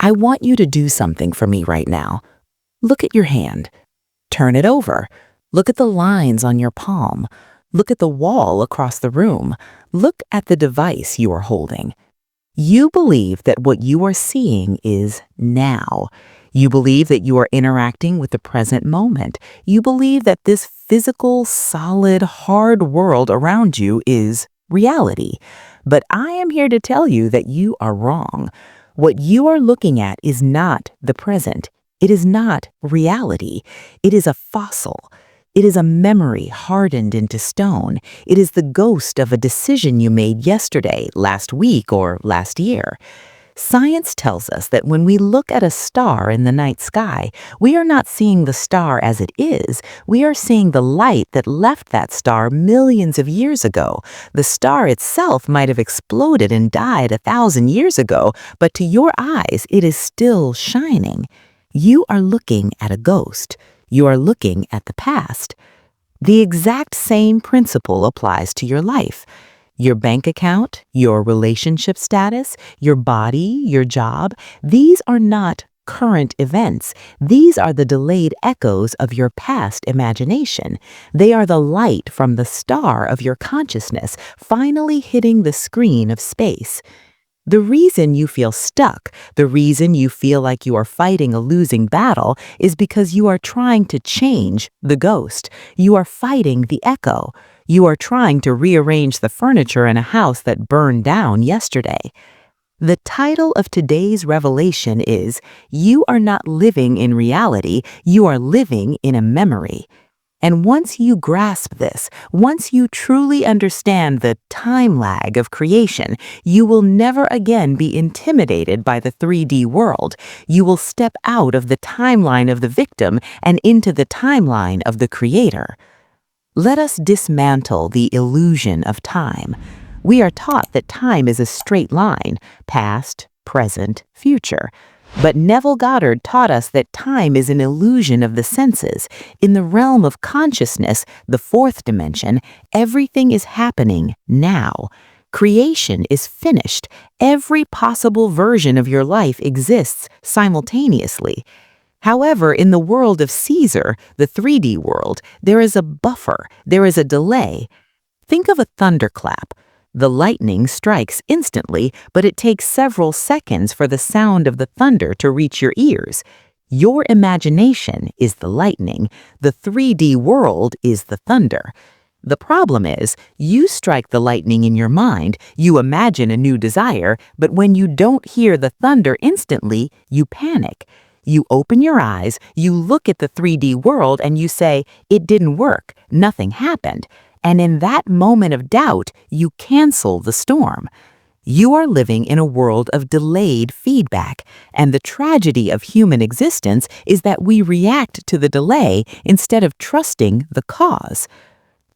I want you to do something for me right now. Look at your hand. Turn it over. Look at the lines on your palm. Look at the wall across the room. Look at the device you are holding. You believe that what you are seeing is now. You believe that you are interacting with the present moment. You believe that this physical, solid, hard world around you is reality. But I am here to tell you that you are wrong. What you are looking at is not the present. It is not reality. It is a fossil. It is a memory hardened into stone. It is the ghost of a decision you made yesterday, last week, or last year. Science tells us that when we look at a star in the night sky, we are not seeing the star as it is. We are seeing the light that left that star millions of years ago. The star itself might have exploded and died 1,000 years ago, but to your eyes, it is still shining. You are looking at a ghost. You are looking at the past. The exact same principle applies to your life. Your bank account, your relationship status, your body, your job, these are not current events. These are the delayed echoes of your past imagination. They are the light from the star of your consciousness finally hitting the screen of space. The reason you feel stuck, the reason you feel like you are fighting a losing battle is because you are trying to change the ghost. You are fighting the echo. You are trying to rearrange the furniture in a house that burned down yesterday. The title of today's revelation is, You Are Not Living in Reality, You Are Living in a Memory. And once you grasp this, once you truly understand the time lag of creation, you will never again be intimidated by the 3D world. You will step out of the timeline of the victim and into the timeline of the creator. Let us dismantle the illusion of time. We are taught that time is a straight line, past, present, future. But Neville Goddard taught us that time is an illusion of the senses. In the realm of consciousness, the fourth dimension, everything is happening now. Creation is finished. Every possible version of your life exists simultaneously. However, in the world of Caesar, the 3D world, there is a buffer, there is a delay. Think of a thunderclap. The lightning strikes instantly, but it takes several seconds for the sound of the thunder to reach your ears. Your imagination is the lightning. The 3D world is the thunder. The problem is, you strike the lightning in your mind, you imagine a new desire, but when you don't hear the thunder instantly, you panic. You open your eyes, you look at the 3D world, and you say, it didn't work, nothing happened. And in that moment of doubt, you cancel the storm. You are living in a world of delayed feedback, and the tragedy of human existence is that we react to the delay instead of trusting the cause.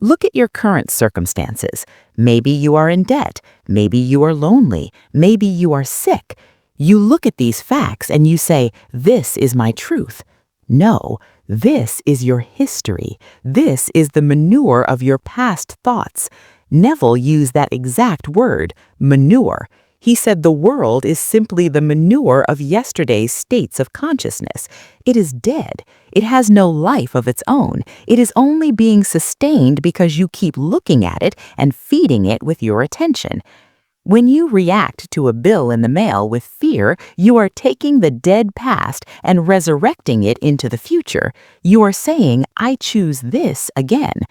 Look at your current circumstances. Maybe you are in debt. Maybe you are lonely. Maybe you are sick. You look at these facts and you say, this is my truth. No, this is your history. This is the manure of your past thoughts. Neville used that exact word, manure. He said the world is simply the manure of yesterday's states of consciousness. It is dead. It has no life of its own. It is only being sustained because you keep looking at it and feeding it with your attention. When you react to a bill in the mail with fear, you are taking the dead past and resurrecting it into the future. You are saying, I choose this again.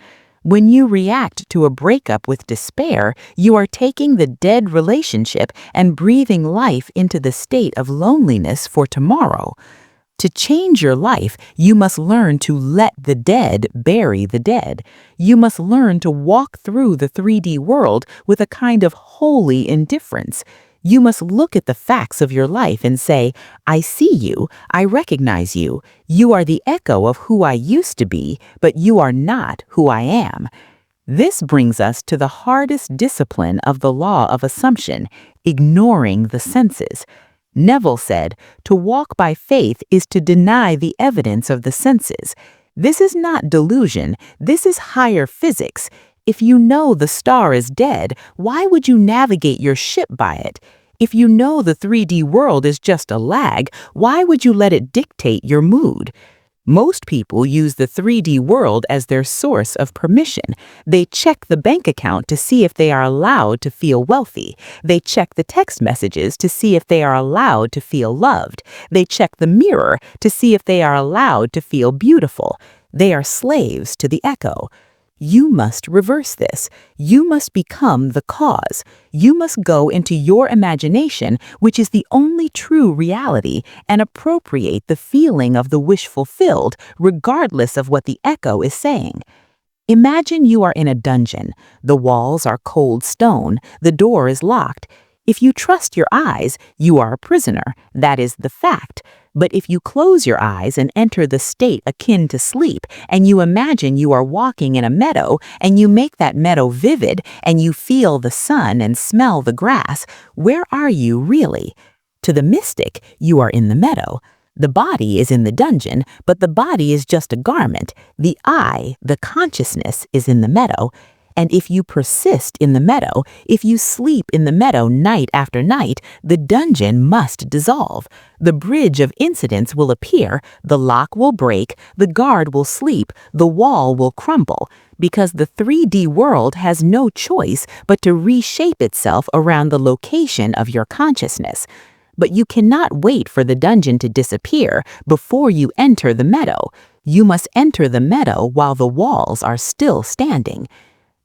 When you react to a breakup with despair, you are taking the dead relationship and breathing life into the state of loneliness for tomorrow. To change your life, you must learn to let the dead bury the dead. You must learn to walk through the 3D world with a kind of holy indifference. You must look at the facts of your life and say, I see you, I recognize you. You are the echo of who I used to be, but you are not who I am. This brings us to the hardest discipline of the law of assumption, ignoring the senses. Neville said, to walk by faith is to deny the evidence of the senses. This is not delusion, this is higher physics. If you know the star is dead, why would you navigate your ship by it? If you know the 3D world is just a lag, why would you let it dictate your mood? Most people use the 3D world as their source of permission. They check the bank account to see if they are allowed to feel wealthy. They check the text messages to see if they are allowed to feel loved. They check the mirror to see if they are allowed to feel beautiful. They are slaves to the echo. You must reverse this. You must become the cause. You must go into your imagination, which is the only true reality, and appropriate the feeling of the wish fulfilled, regardless of what the echo is saying. Imagine you are in a dungeon. The walls are cold stone. The door is locked. If you trust your eyes, you are a prisoner. That is the fact. But if you close your eyes and enter the state akin to sleep, and you imagine you are walking in a meadow, and you make that meadow vivid, and you feel the sun and smell the grass, where are you really? To the mystic, you are in the meadow. The body is in the dungeon, but the body is just a garment. The I, the consciousness, is in the meadow. And if you persist in the meadow, if you sleep in the meadow night after night, the dungeon must dissolve. The bridge of incidents will appear, the lock will break, the guard will sleep, the wall will crumble, because the 3D world has no choice but to reshape itself around the location of your consciousness. But you cannot wait for the dungeon to disappear before you enter the meadow. You must enter the meadow while the walls are still standing.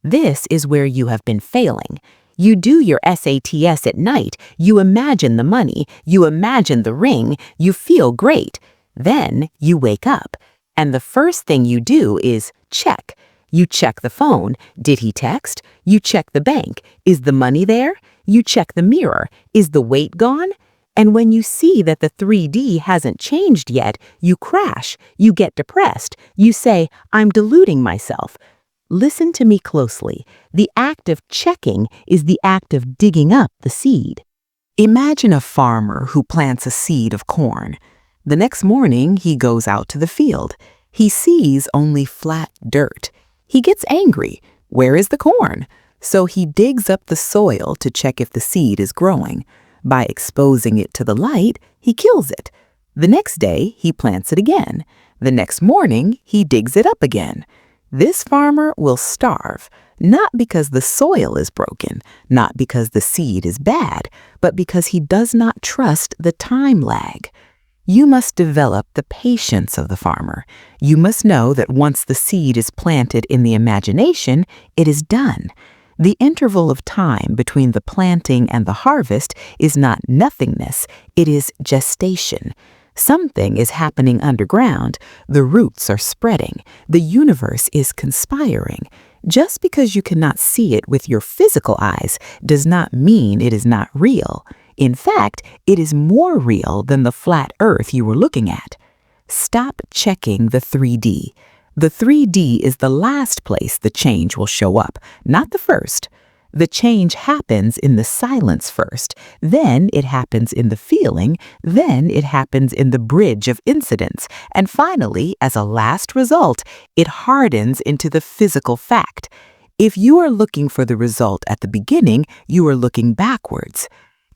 This is where you have been failing. You do your SATs at night, you imagine the money, you imagine the ring, you feel great. Then you wake up, and the first thing you do is check. You check the phone. Did he text? You check the bank. Is the money there? You check the mirror. Is the weight gone? And when you see that the 3D hasn't changed yet, you crash, you get depressed, you say, I'm deluding myself. Listen to me closely. The act of checking is the act of digging up the seed. Imagine a farmer who plants a seed of corn. The next morning, he goes out to the field. He sees only flat dirt. He gets angry. Where is the corn? So he digs up the soil to check if the seed is growing. By exposing it to the light, he kills it. The next day, he plants it again. The next morning, he digs it up again. This farmer will starve, not because the soil is broken, not because the seed is bad, but because he does not trust the time lag. You must develop the patience of the farmer. You must know that once the seed is planted in the imagination, it is done. The interval of time between the planting and the harvest is not nothingness, it is gestation. Something is happening underground. The roots are spreading. The universe is conspiring. Just because you cannot see it with your physical eyes does not mean it is not real. In fact, it is more real than the flat earth you were looking at. Stop checking the 3D. The 3D is the last place the change will show up, not the first. The change happens in the silence first, then it happens in the feeling, then it happens in the bridge of incidents, and finally, as a last result, it hardens into the physical fact. If you are looking for the result at the beginning, you are looking backwards.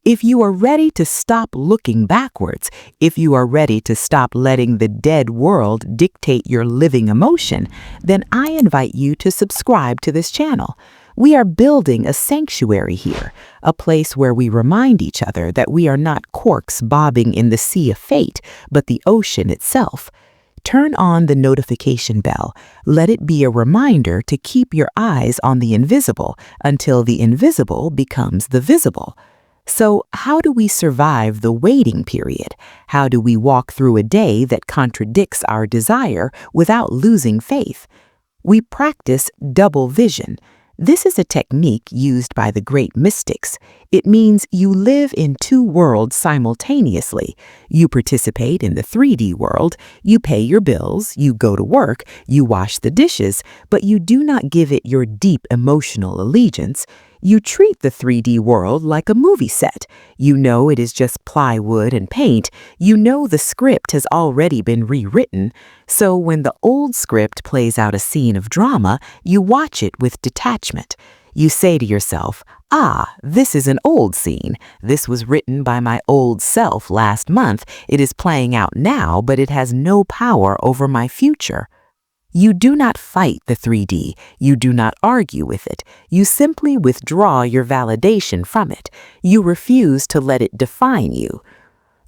If you are ready to stop looking backwards, if you are ready to stop letting the dead world dictate your living emotion, then I invite you to subscribe to this channel. We are building a sanctuary here, a place where we remind each other that we are not corks bobbing in the sea of fate, but the ocean itself. Turn on the notification bell. Let it be a reminder to keep your eyes on the invisible until the invisible becomes the visible. So, how do we survive the waiting period? How do we walk through a day that contradicts our desire without losing faith? We practice double vision. This is a technique used by the great mystics. It means you live in two worlds simultaneously. You participate in the 3D world, you pay your bills, you go to work, you wash the dishes, but you do not give it your deep emotional allegiance. You treat the 3D world like a movie set. You know it is just plywood and paint. You know the script has already been rewritten. So when the old script plays out a scene of drama, you watch it with detachment. You say to yourself, "Ah, this is an old scene. This was written by my old self last month. It is playing out now, but it has no power over my future." You do not fight the 3D. You do not argue with it. You simply withdraw your validation from it. You refuse to let it define you.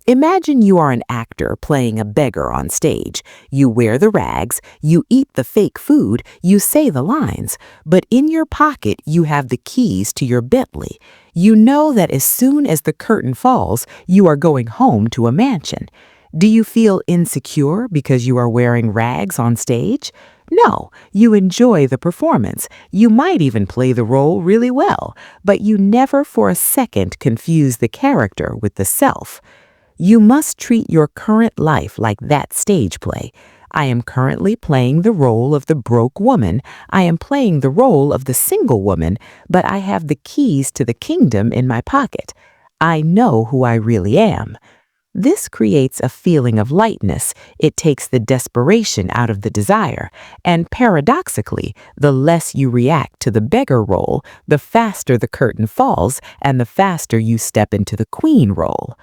Imagine you are an actor playing a beggar on stage. You wear the rags, you eat the fake food, you say the lines, but in your pocket you have the keys to your Bentley. You know that as soon as the curtain falls, you are going home to a mansion. Do you feel insecure because you are wearing rags on stage? No, you enjoy the performance. You might even play the role really well, but you never for a second confuse the character with the self. You must treat your current life like that stage play. I am currently playing the role of the broke woman. I am playing the role of the single woman, but I have the keys to the kingdom in my pocket. I know who I really am. This creates a feeling of lightness. It takes the desperation out of the desire. And paradoxically, the less you react to the beggar role, the faster the curtain falls and the faster you step into the queen role.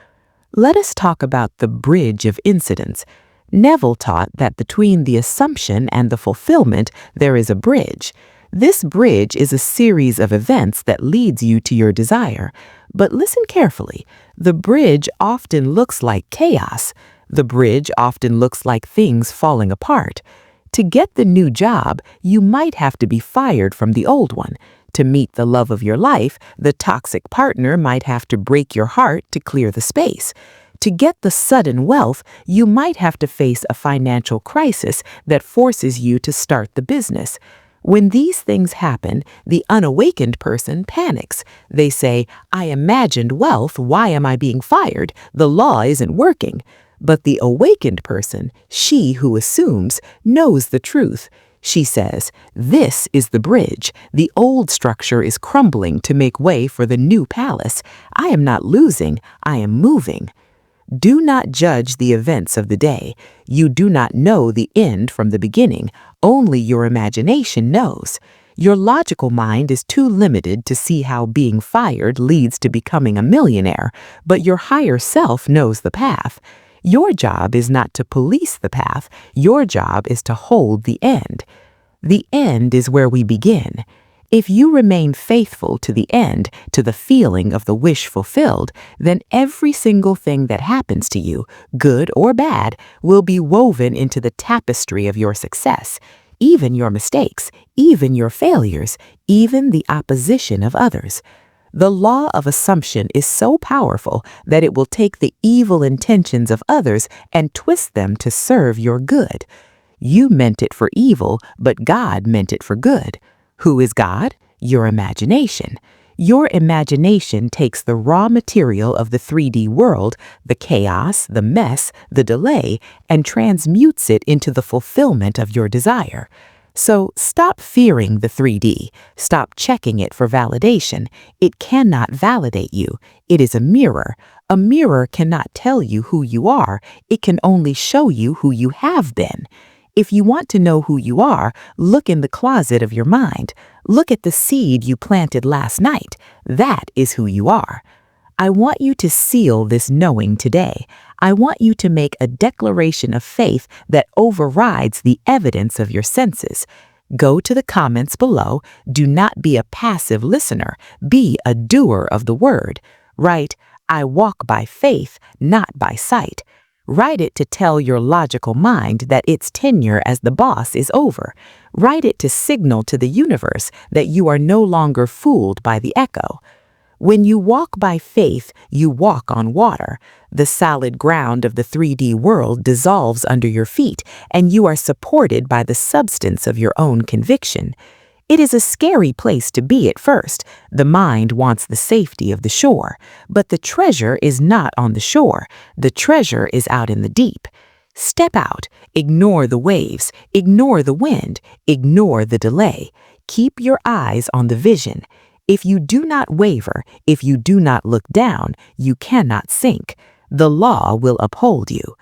Let us talk about the bridge of incidents. Neville taught that between the assumption and the fulfillment, there is a bridge. This bridge is a series of events that leads you to your desire. But listen carefully. The bridge often looks like chaos. The bridge often looks like things falling apart. To get the new job, you might have to be fired from the old one. To meet the love of your life, the toxic partner might have to break your heart to clear the space. To get the sudden wealth, you might have to face a financial crisis that forces you to start the business. When these things happen, the unawakened person panics. They say, "I imagined wealth. Why am I being fired? The law isn't working." But the awakened person, she who assumes, knows the truth. She says, "This is the bridge. The old structure is crumbling to make way for the new palace. I am not losing, I am moving." Do not judge the events of the day. You do not know the end from the beginning. Only your imagination knows. Your logical mind is too limited to see how being fired leads to becoming a millionaire, but your higher self knows the path. Your job is not to police the path. Your job is to hold the end. The end is where we begin. If you remain faithful to the end, to the feeling of the wish fulfilled, then every single thing that happens to you, good or bad, will be woven into the tapestry of your success. Even your mistakes, even your failures, even the opposition of others. The law of assumption is so powerful that it will take the evil intentions of others and twist them to serve your good. You meant it for evil, but God meant it for good. Who is God? Your imagination. Your imagination takes the raw material of the 3D world, the chaos, the mess, the delay, and transmutes it into the fulfillment of your desire. So stop fearing the 3D. Stop checking it for validation. It cannot validate you. It is a mirror. A mirror cannot tell you who you are. It can only show you who you have been. If you want to know who you are, look in the closet of your mind. Look at the seed you planted last night. That is who you are. I want you to seal this knowing today. I want you to make a declaration of faith that overrides the evidence of your senses. Go to the comments below. Do not be a passive listener. Be a doer of the word. Write, "I walk by faith, not by sight." Write it to tell your logical mind that its tenure as the boss is over. Write it to signal to the universe that you are no longer fooled by the echo. When you walk by faith, you walk on water. The solid ground of the 3D world dissolves under your feet, and you are supported by the substance of your own conviction. It is a scary place to be at first. The mind wants the safety of the shore, but the treasure is not on the shore. The treasure is out in the deep. Step out, ignore the waves, ignore the wind, ignore the delay. Keep your eyes on the vision. If you do not waver, if you do not look down, you cannot sink. The law will uphold you.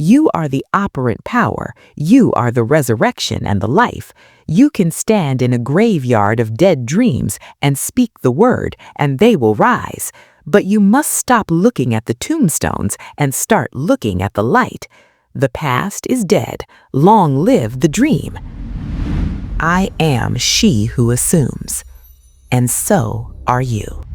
You are the operant power. You are the resurrection and the life. You can stand in a graveyard of dead dreams and speak the word, and they will rise. But you must stop looking at the tombstones and start looking at the light. The past is dead. Long live the dream. I am she who assumes, and so are you.